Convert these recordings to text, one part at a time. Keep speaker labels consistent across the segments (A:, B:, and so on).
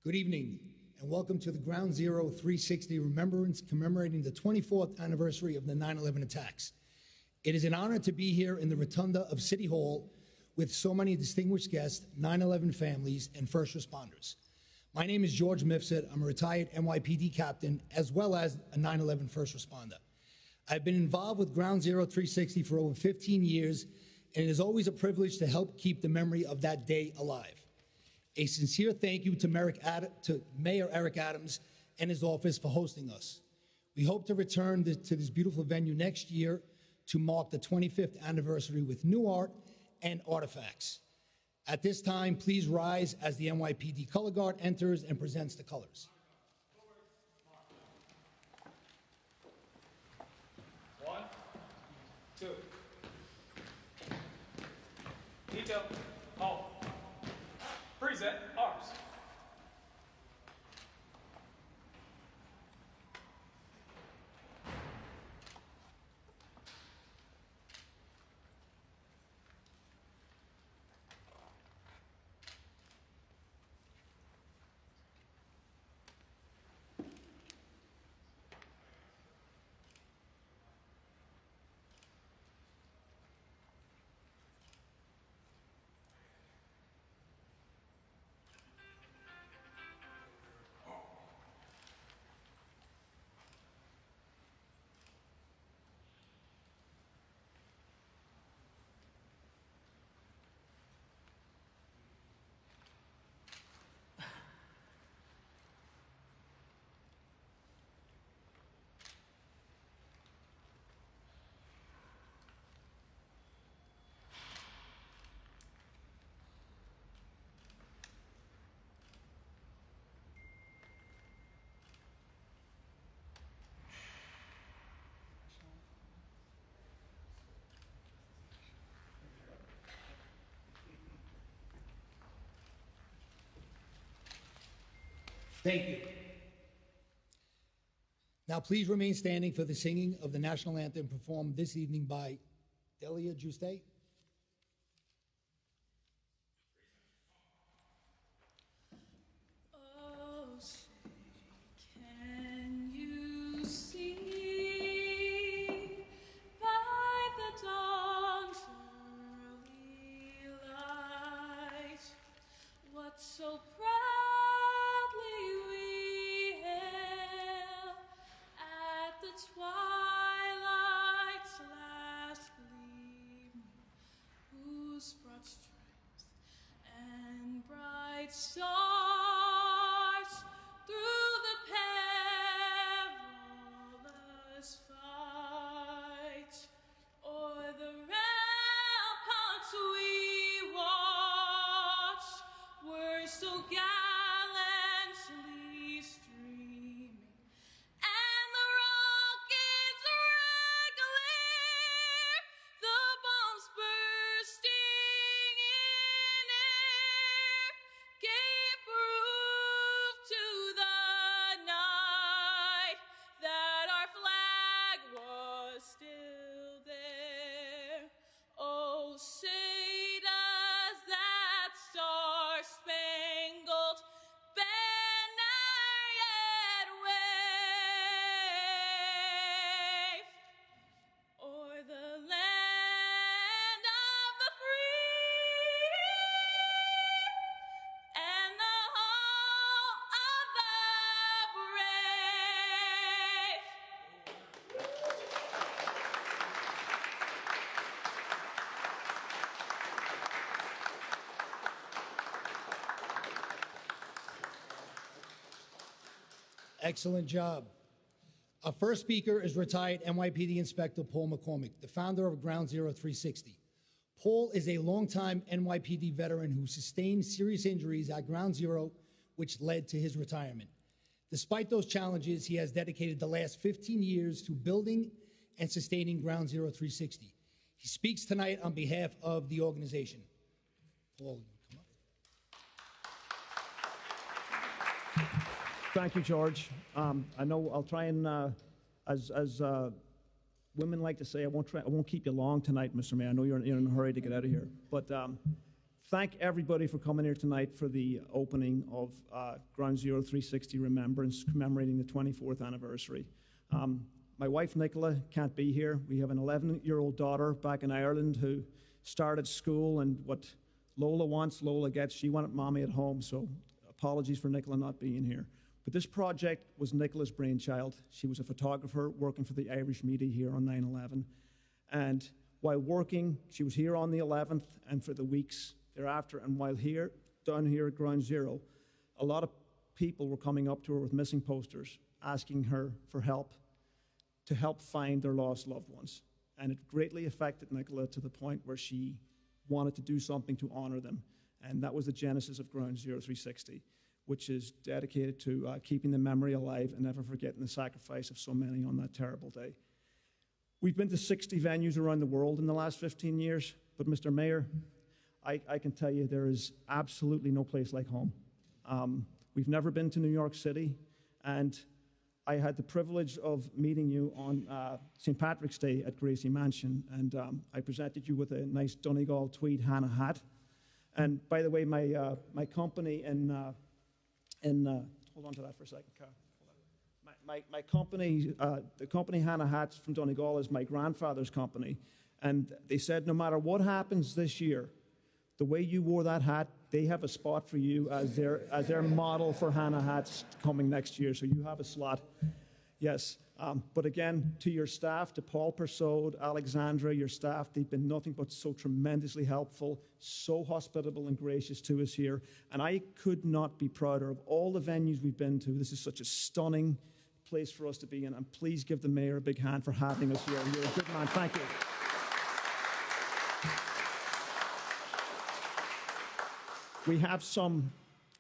A: Good evening, and welcome to the Ground Zero 360 Remembrance commemorating the 24th anniversary of the 9/11 attacks. It is an honor to be here in the Rotunda of City Hall with so many distinguished guests, 9/11 families, and first responders. My name is George Mifsud. I'm a retired NYPD captain as well as a 9/11 first responder. I've been involved with Ground Zero 360 for over 15 years, and it is always a privilege to help keep the memory of that day alive. A sincere thank you to Mayor Eric Adams and his office for hosting us. We hope to return to this beautiful venue next year to mark the 25th anniversary with new art and artifacts. At this time, please rise as the NYPD Color Guard enters and presents the colors.
B: 1, 2. Detail, halt. Present, arms.
A: Thank you. Now please remain standing for the singing of the national anthem performed this evening by Delia Juste.
C: Oh, say, can you see by the dawn's early light what so proudly we hail at the twilight's last gleaming, whose broad stripes and bright stars through the perilous fight o'er the ramparts we watched were so gallantly streaming, and the rockets regular, the bombs bursting in air, gave proof to the night that our flag was still there. Oh, say does that star-spangled banner yet wave o'er the land of the free and the home of the brave?
A: Excellent job. Our first speaker is retired NYPD Inspector Paul McCormick, the founder of Ground Zero 360. Paul is a longtime NYPD veteran who sustained serious injuries at Ground Zero, which led to his retirement. Despite those challenges, he has dedicated the last 15 years to building and sustaining Ground Zero 360. He speaks tonight on behalf of the organization. Paul, come up.
D: Thank you, George. I know I'll try and, as women like to say, I won't keep you long tonight, Mr. Mayor. I know you're in a hurry to get out of here. But thank everybody for coming here tonight for the opening of Ground Zero 360 Remembrance, commemorating the 24th anniversary. My wife, Nicola, can't be here. We have an 11-year-old daughter back in Ireland who started school, and what Lola wants, Lola gets. She wanted mommy at home, so apologies for Nicola not being here. But this project was Nicola's brainchild. She was a photographer working for the Irish media here on 9/11. And while working, she was here on the 11th and for the weeks thereafter. And while down here at Ground Zero, a lot of people were coming up to her with missing posters, asking her for help to help find their lost loved ones. And it greatly affected Nicola to the point where she wanted to do something to honor them. And that was the genesis of Ground Zero 360, which is dedicated to keeping the memory alive and never forgetting the sacrifice of so many on that terrible day. We've been to 60 venues around the world in the last 15 years, but Mr. Mayor, I can tell you there is absolutely no place like home. We've never been to New York City, and I had the privilege of meeting you on St. Patrick's Day at Gracie Mansion, and I presented you with a nice Donegal tweed Hannah hat. And by the way, my company hold on to that for a second, Carl. My company, the company Hannah Hats from Donegal is my grandfather's company, and they said no matter what happens this year, the way you wore that hat, they have a spot for you as their model for Hannah hats coming next year. So you have a slot. Yes. But again, to your staff, to Paul Persaud, Alexandra, your staff, they've been nothing but so tremendously helpful, so hospitable and gracious to us here. And I could not be prouder of all the venues we've been to. This is such a stunning place for us to be in. And please give the mayor a big hand for having us here. You're a good man. Thank you. We have some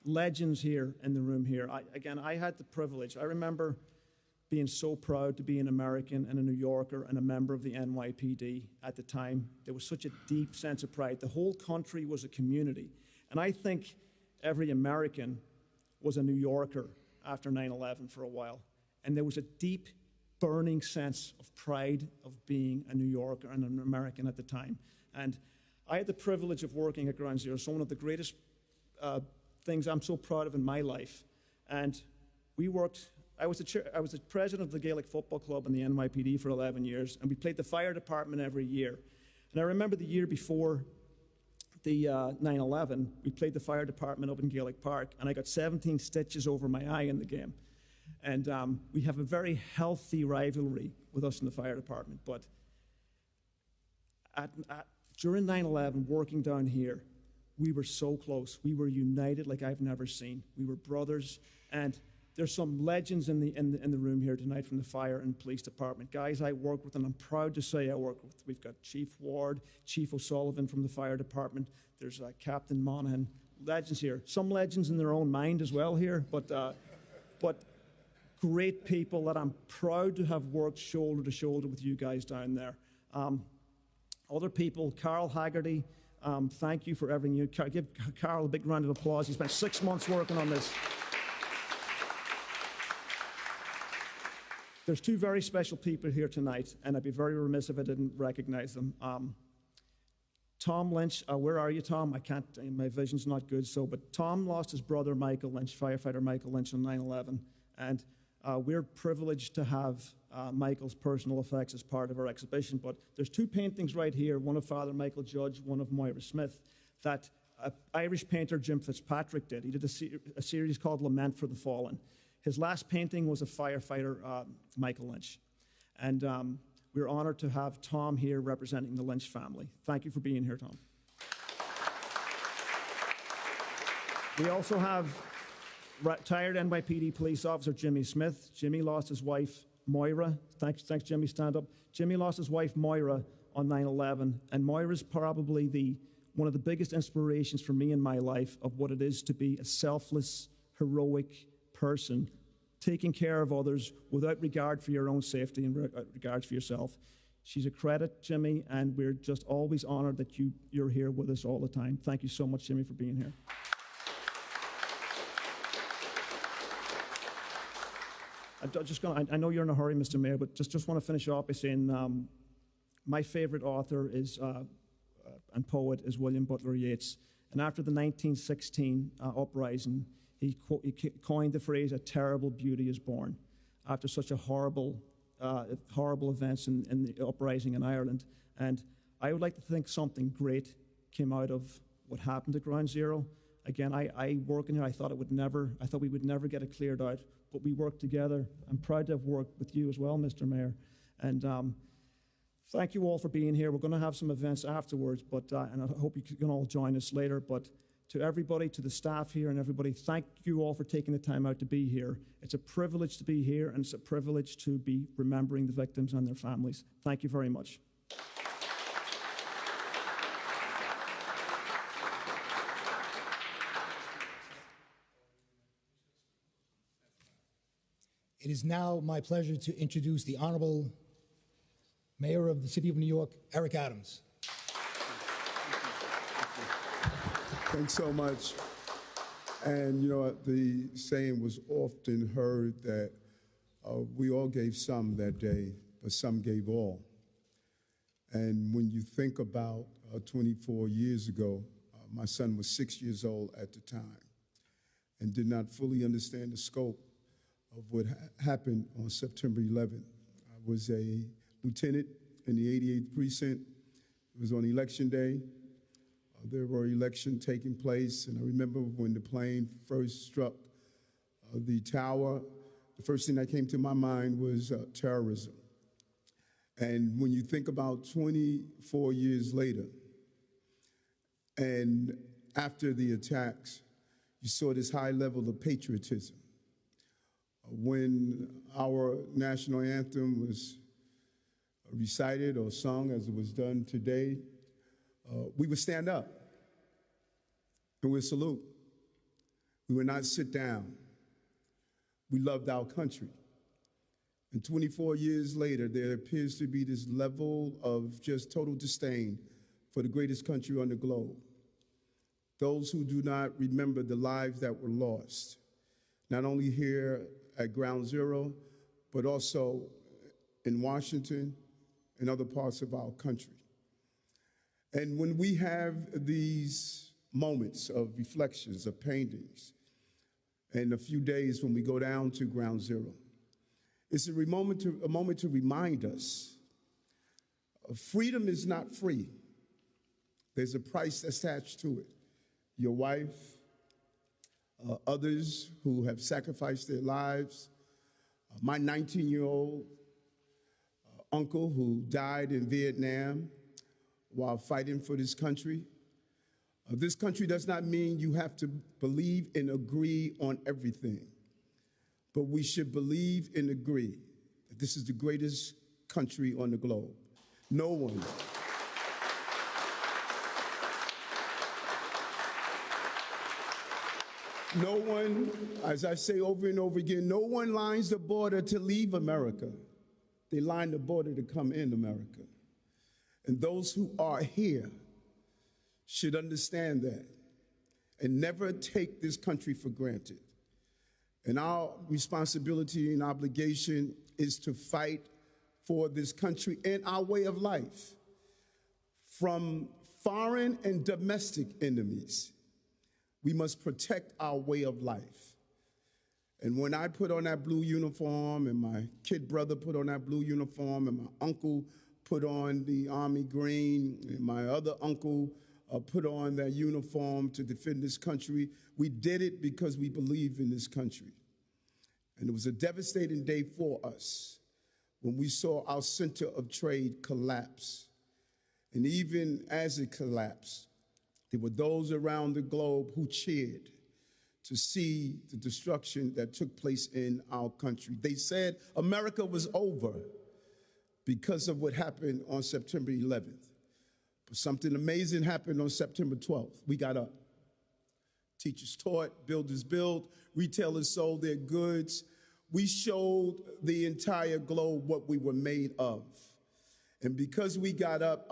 D: legends here in the room here. I had the privilege. I remember being so proud to be an American and a New Yorker and a member of the NYPD at the time. There was such a deep sense of pride. The whole country was a community. And I think every American was a New Yorker after 9/11 for a while. And there was a deep, burning sense of pride of being a New Yorker and an American at the time. And I had the privilege of working at Ground Zero, so one of the greatest things I'm so proud of in my life. And we worked, I was the president of the Gaelic Football Club in the NYPD for 11 years, and we played the fire department every year. And I remember the year before the 9/11, we played the fire department up in Gaelic Park, and I got 17 stitches over my eye in the game. And we have a very healthy rivalry with us in the fire department. But during 9/11, working down here, we were so close. We were united like I've never seen. We were brothers. And there's some legends in the room here tonight from the fire and police department. Guys I work with, and I'm proud to say I work with. We've got Chief Ward, Chief O'Sullivan from the fire department. There's Captain Monaghan. Legends here. Some legends in their own mind as well here, but great people that I'm proud to have worked shoulder to shoulder with you guys down there. Other people, Carl Haggerty, thank you for everything. Give Carl a big round of applause. He spent 6 months working on this. There's two very special people here tonight, and I'd be very remiss if I didn't recognize them. Tom Lynch, where are you, Tom? I can't, my vision's not good, but Tom lost his brother, Michael Lynch, firefighter Michael Lynch, on 9/11, and we're privileged to have Michael's personal effects as part of our exhibition, but there's two paintings right here, one of Father Michael Judge, one of Moira Smith, that Irish painter Jim Fitzpatrick did. He did a series called Lament for the Fallen. His last painting was a firefighter, Michael Lynch. And we're honored to have Tom here representing the Lynch family. Thank you for being here, Tom. We also have retired NYPD police officer Jimmy Smith. Jimmy lost his wife, Moira. Thanks, Jimmy, stand up. Jimmy lost his wife, Moira, on 9/11, and Moira's probably one of the biggest inspirations for me in my life of what it is to be a selfless, heroic person, taking care of others without regard for your own safety and regards for yourself. She's a credit, Jimmy, and we're just always honored that you're here with us all the time. Thank you so much, Jimmy, for being here. I know you're in a hurry, Mr. Mayor, but just want to finish off by saying my favorite author is and poet is William Butler Yeats. And after the 1916 uprising, he coined the phrase, "A terrible beauty is born," after such a horrible events in the uprising in Ireland. And I would like to think something great came out of what happened at Ground Zero. Again, I work in here, I thought we would never get it cleared out, but we worked together. I'm proud to have worked with you as well, Mr. Mayor. And thank you all for being here. We're going to have some events afterwards, and I hope you can all join us later. But to everybody, to the staff here and everybody, thank you all for taking the time out to be here. It's a privilege to be here, and it's a privilege to be remembering the victims and their families. Thank you very much.
A: It is now my pleasure to introduce the Honorable Mayor of the City of New York, Eric Adams.
E: Thanks so much. And you know, the saying was often heard that we all gave some that day, but some gave all. And when you think about 24 years ago, my son was 6 years old at the time and did not fully understand the scope of what happened on September 11th. I was a lieutenant in the 88th precinct. It was on election day. There were elections taking place, and I remember when the plane first struck the tower, the first thing that came to my mind was terrorism. And when you think about 24 years later, and after the attacks, you saw this high level of patriotism. When our national anthem was recited or sung as it was done today, we would stand up and we'd salute. We would not sit down. We loved our country. And 24 years later, there appears to be this level of just total disdain for the greatest country on the globe. Those who do not remember the lives that were lost, not only here at Ground Zero, but also in Washington and other parts of our country. And when we have these moments of reflections, of paintings, and a few days when we go down to Ground Zero, it's a moment to remind us freedom is not free. There's a price attached to it. Your wife, others who have sacrificed their lives, my 19-year-old uncle who died in Vietnam while fighting for this country. This country does not mean you have to believe and agree on everything, but we should believe and agree that this is the greatest country on the globe. No one as I say over and over again, no one lines the border to leave America. They line the border to come in America. And those who are here should understand that and never take this country for granted. And our responsibility and obligation is to fight for this country and our way of life from foreign and domestic enemies. We must protect our way of life. And when I put on that blue uniform, and my kid brother put on that blue uniform, and my uncle put on the army green, and my other uncle put on that uniform to defend this country, we did it because we believe in this country. And it was a devastating day for us when we saw our center of trade collapse. And even as it collapsed, there were those around the globe who cheered to see the destruction that took place in our country. They said America was over because of what happened on September 11th. But something amazing happened on September 12th. We got up. Teachers taught, builders built, retailers sold their goods. We showed the entire globe what we were made of. And because we got up,